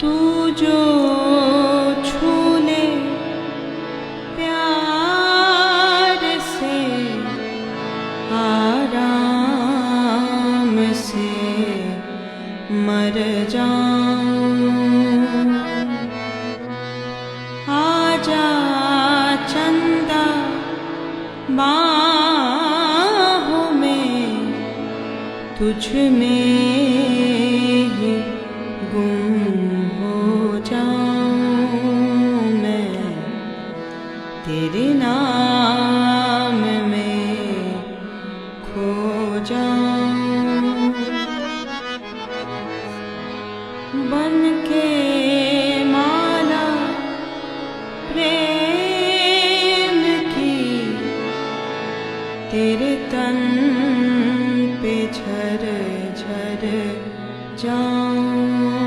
तू जो छू ले प्यार से आराम से मर जाऊं। आजा चंदा बाहों में तुझ में ही गुम हो जाऊं मैं, तेरे नाम में खो जाऊं। बन के माला प्रेम की तेरे तन पे झर झर जाऊं।